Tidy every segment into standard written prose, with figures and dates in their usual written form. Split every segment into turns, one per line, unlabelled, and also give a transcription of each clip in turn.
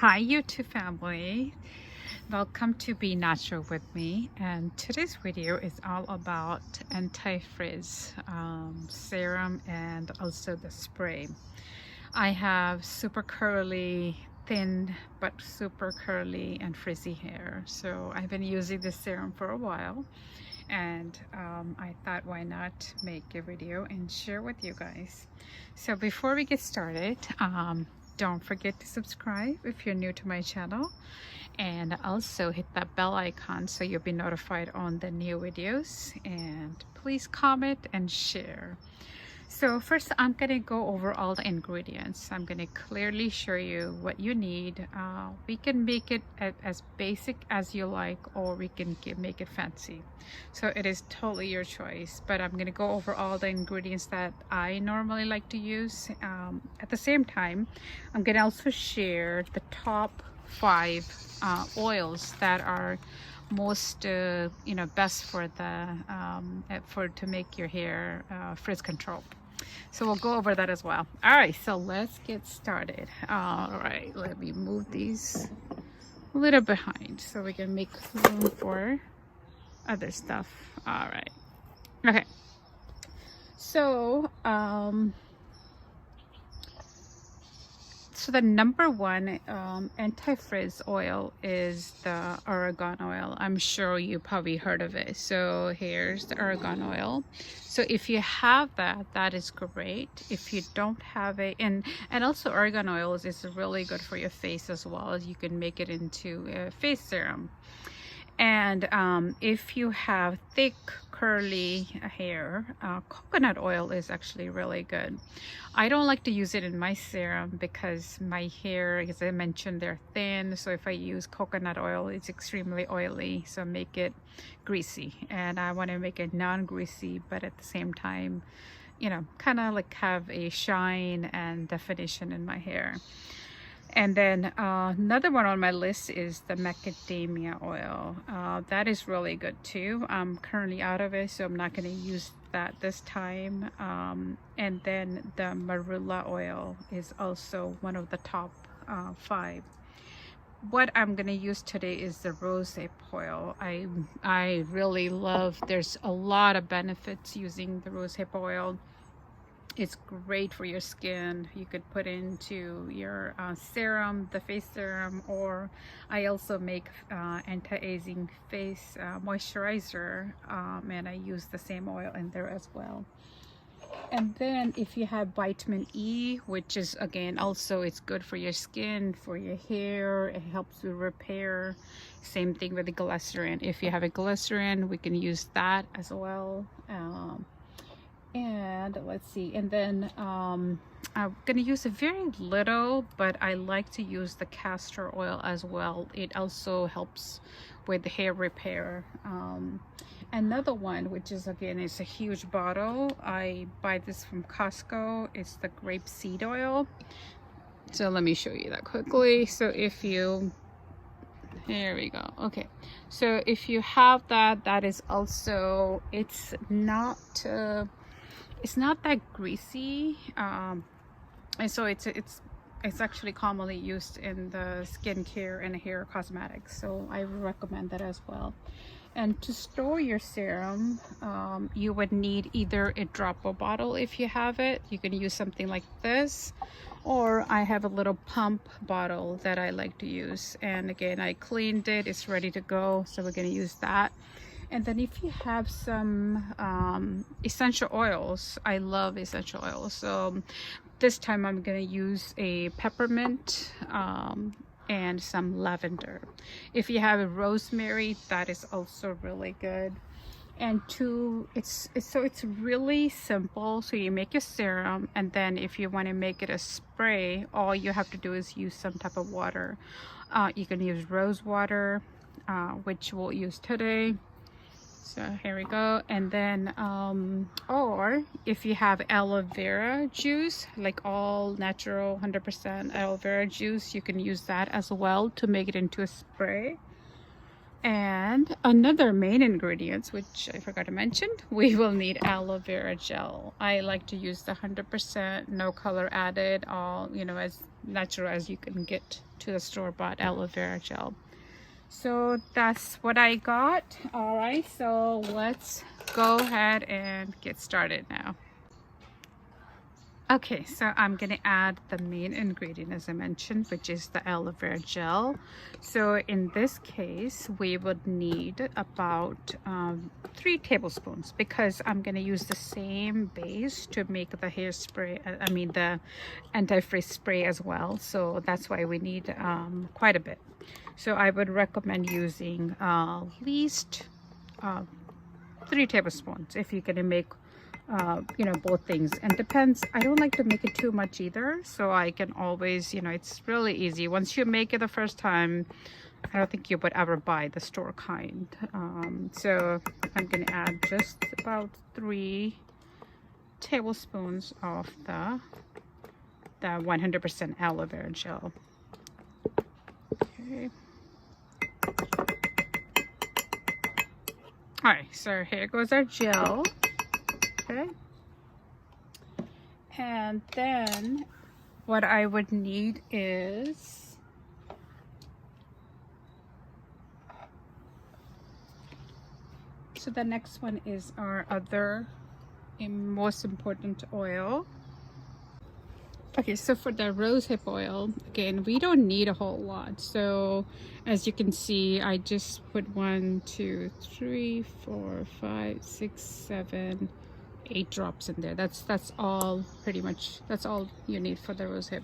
Hi YouTube family, welcome to Be Natural with me, and today's video is all about anti-frizz serum and also the spray. I have super curly, thin but super curly and frizzy hair, so I've been using this serum for a while, and I thought why not make a video and share with you guys. So before we get started, don't forget to subscribe if you're new to my channel, and also hit that bell icon so you'll be notified on the new videos, and please comment and share. So first, I'm gonna go over all the ingredients. I'm gonna clearly show you what you need. We can make it as basic as you like, or we can make it fancy. So it is totally your choice, but I'm gonna go over all the ingredients that I normally like to use. At the same time, I'm gonna also share the top 5 oils that are most best for the to make your hair frizz control. So we'll go over that as well. All right, so let's get started. All right, let me move these a little behind so we can make room for other stuff. All right, okay. So so the number one anti-frizz oil is the argan oil. I'm sure you probably heard of it. So here's the argan oil. So if you have that, that is great. If you don't have it, and also argan oil is really good for your face as well, as you can make it into a face serum. And if you have thick curly hair, coconut oil is actually really good. I don't like to use it in my serum because my hair, as I mentioned, they're thin, so if I use coconut oil, it's extremely oily, so make it greasy. And I want to make it non-greasy, but at the same time, you know, kind of like have a shine and definition in my hair. And then another one on my list is the macadamia oil. That is really good too. I'm currently out of it, so I'm not going to use that this time. And then the marula oil is also one of the top 5. What I'm going to use today is the rosehip oil. I really love, there's a lot of benefits using the rosehip oil. It's great for your skin. You could put into your serum, the face serum, or I also make anti-aging face moisturizer, and I use the same oil in there as well. And then if you have vitamin E, which is again also it's good for your skin, for your hair, it helps you repair. Same thing with the glycerin. If you have a glycerin, we can use that as well. And let's see, and then I'm gonna use a very little, but I like to use the castor oil as well. It also helps with the hair repair. Another one, which is again, it's a huge bottle. I buy this from Costco. It's the grapeseed oil. So let me show you that quickly. So if you, here we go. Okay, so if you have that, that is also, it's not that greasy, and so it's actually commonly used in the skincare and hair cosmetics, so I recommend that as well. And to store your serum, you would need either a dropper bottle. If you have it, you can use something like this, or I have a little pump bottle that I like to use, and again, I cleaned it, it's ready to go, so we're going to use that. And then if you have some essential oils, I love essential oils, so this time I'm going to use a peppermint and some lavender. If you have a rosemary, that is also really good. And it's really simple. So you make your serum, and then if you want to make it a spray, all you have to do is use some type of water. You can use rose water, which we'll use today. So here we go. And then or if you have aloe vera juice, like all natural 100% aloe vera juice, you can use that as well to make it into a spray. And another main ingredient, which I forgot to mention, we will need aloe vera gel. I like to use the 100% no color added, all, you know, as natural as you can get to the store-bought aloe vera gel. So that's what I got. All right, so let's go ahead and get started now. Okay, so I'm gonna add the main ingredient, as I mentioned, which is the aloe vera gel. So in this case, we would need about 3 tablespoons, because I'm gonna use the same base to make the hairspray, I mean the anti-frizz spray as well. So that's why we need quite a bit. So I would recommend using at least 3 tablespoons if you're gonna make you know, both things. And depends, I don't like to make it too much either, so I can always, you know, it's really easy once you make it the first time. I don't think you would ever buy the store kind. So I'm gonna add just about 3 tablespoons of the 100% aloe vera gel. Okay. All right, so here goes our gel. Okay, and then what I would need is so the next one is our other and most important oil. Okay, so for the rosehip oil, again, we don't need a whole lot. So as you can see, I just put 1, 2, 3, 4, 5, 6, 7, 8 drops in there. That's all, pretty much that's all you need for the rosehip.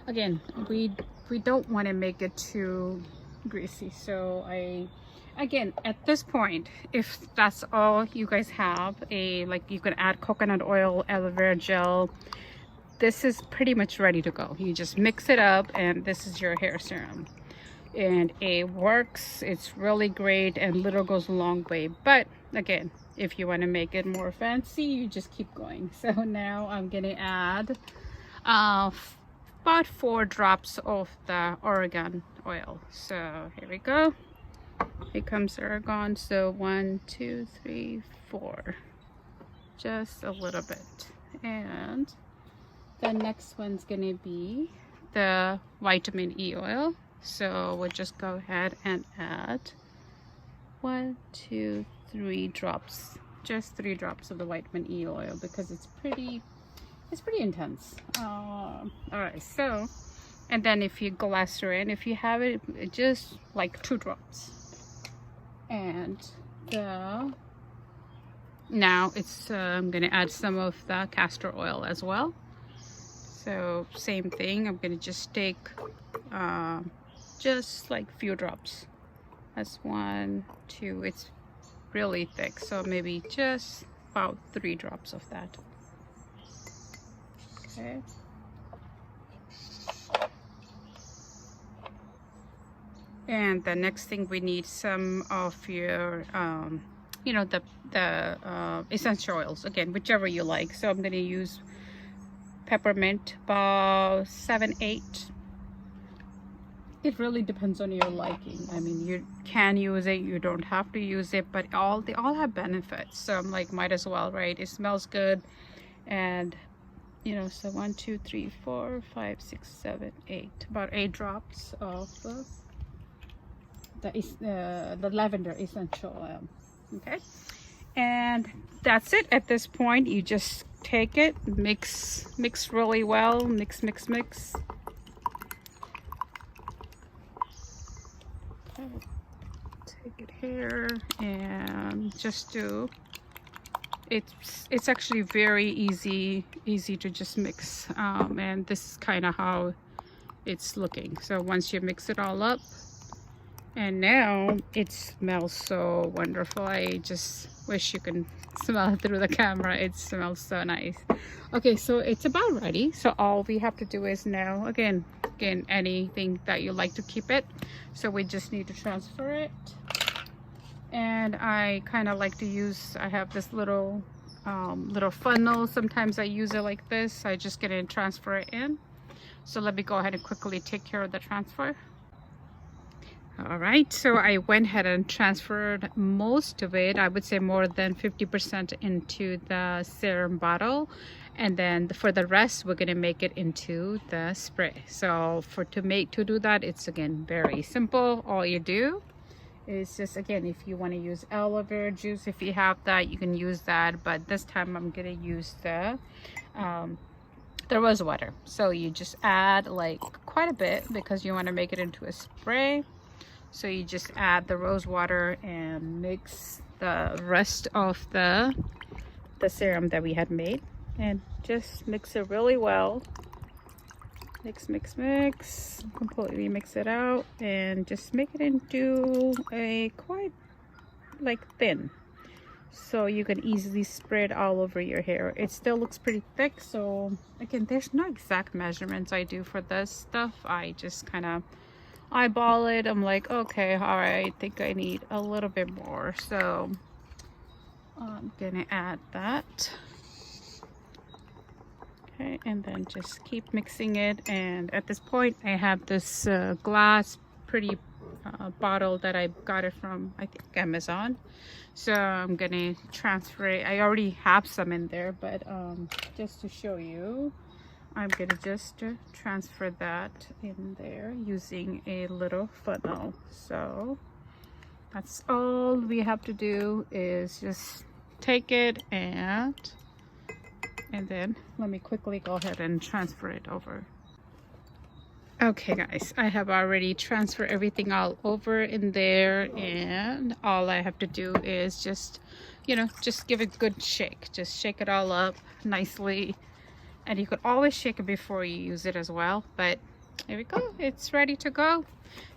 Again, we don't want to make it too greasy, so again, at this point, if that's all you guys have, like, you can add coconut oil, aloe vera gel. This is pretty much ready to go. You just mix it up and this is your hair serum, and it works. It's really great, and little goes a long way. But again, if you want to make it more fancy, you just keep going. So now I'm gonna add about 4 drops of the argan oil. So here we go. Here comes argan. So 1, 2, 3, 4, just a little bit. And the next one's gonna be the vitamin E oil. So we'll just go ahead and add 1, 2, 3 drops, just 3 drops of the vitamin E oil, because it's pretty intense. All right, so, and then if you glycerin, if you have it, just like 2 drops. And now it's I'm gonna add some of the castor oil as well. So same thing, I'm gonna just take just like few drops. That's 1, 2, it's really thick, so maybe just about 3 drops of that. Okay. And the next thing, we need some of your you know, the essential oils, again, whichever you like. So I'm gonna use peppermint, about 7, 8. It really depends on your liking. I mean, you can use it, you don't have to use it, but they all have benefits. So I'm like, might as well, right? It smells good. And you know, so 1, 2, 3, 4, 5, 6, 7, 8, about 8 drops of the lavender essential oil. Okay, and that's it. At this point, you just take it, mix really well, mix. Okay. Take it here and just do. It's actually very easy to just mix, and this is kind of how it's looking. So once you mix it all up, and now it smells so wonderful. I just wish you can smell it through the camera. It smells so nice. Okay, so it's about ready. So all we have to do is now, again, anything that you like to keep it. So we just need to transfer it. And I kind of like to use, I have this little funnel. Sometimes I use it like this. I just gonna transfer it in. So let me go ahead and quickly take care of the transfer. All right, so I went ahead and transferred most of it, I would say more than 50% into the serum bottle. And then for the rest, we're gonna make it into the spray. So to do that, it's again very simple. All you do is just, again, if you want to use aloe vera juice, if you have that, you can use that. But this time I'm gonna use the rose water. So you just add like quite a bit because you want to make it into a spray. So you just add the rose water and mix the rest of the serum that we had made, and just mix it really well. Mix, mix, mix, completely mix it out, and just make it into a quite like thin, so you can easily spread all over your hair. It still looks pretty thick. So again, there's no exact measurements I do for this stuff. I just kind of eyeball it. I'm like, okay, all right, I think I need a little bit more, so I'm gonna add that. Okay, and then just keep mixing it. And at this point, I have this glass pretty bottle that I got it from, I think, Amazon. So I'm gonna transfer it. I already have some in there, but just to show you, I'm gonna just transfer that in there using a little funnel. So that's all we have to do, is just take it and then let me quickly go ahead and transfer it over. Okay guys, I have already transferred everything all over in there, and all I have to do is just, you know, just give it a good shake. Just shake it all up nicely. And you could always shake it before you use it as well. But there we go, it's ready to go.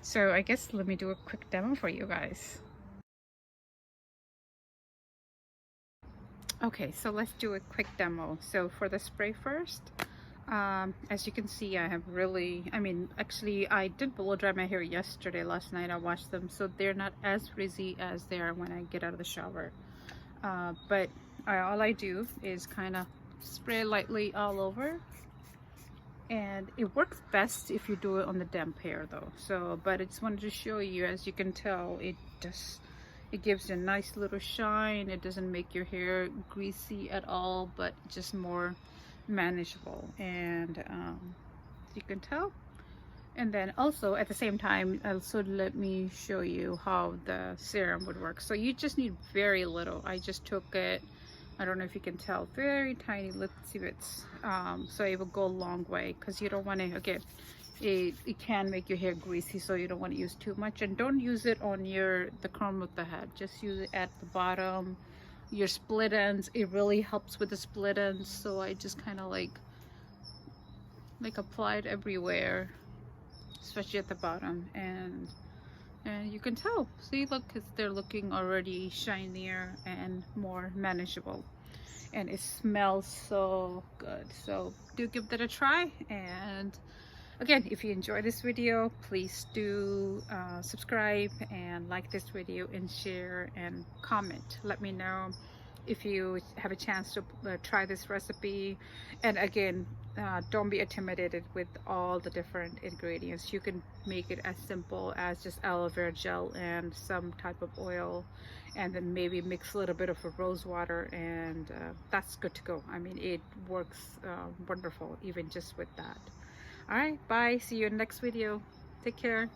So I guess let me do a quick demo for you guys. Okay, so let's do a quick demo. So for the spray first, as you can see, I have really, actually I did blow dry my hair yesterday, last night I washed them, so they're not as frizzy as they are when I get out of the shower. But all I do is kind of spray lightly all over, and it works best if you do it on the damp hair though. So, but I just wanted to show you, as you can tell, it gives a nice little shine. It doesn't make your hair greasy at all, but just more manageable, and you can tell. And then also at the same time, also let me show you how the serum would work. So you just need very little. I just took it, I don't know if you can tell, very tiny little bits. So it will go a long way, because you don't want to, again, it can make your hair greasy, so you don't want to use too much. And don't use it on the crown of the head. Just use it at the bottom, your split ends. It really helps with the split ends. So I just kind of like apply it everywhere, especially at the bottom. And you can tell, see, look, they're looking already shinier and more manageable, and it smells so good. So do give that a try. And again, if you enjoy this video, please do subscribe and like this video and share and comment. Let me know if you have a chance to try this recipe. And again, don't be intimidated with all the different ingredients. You can make it as simple as just aloe vera gel and some type of oil, and then maybe mix a little bit of a rose water, and that's good to go. I mean, it works wonderful even just with that. All right, bye. See you in the next video. Take care.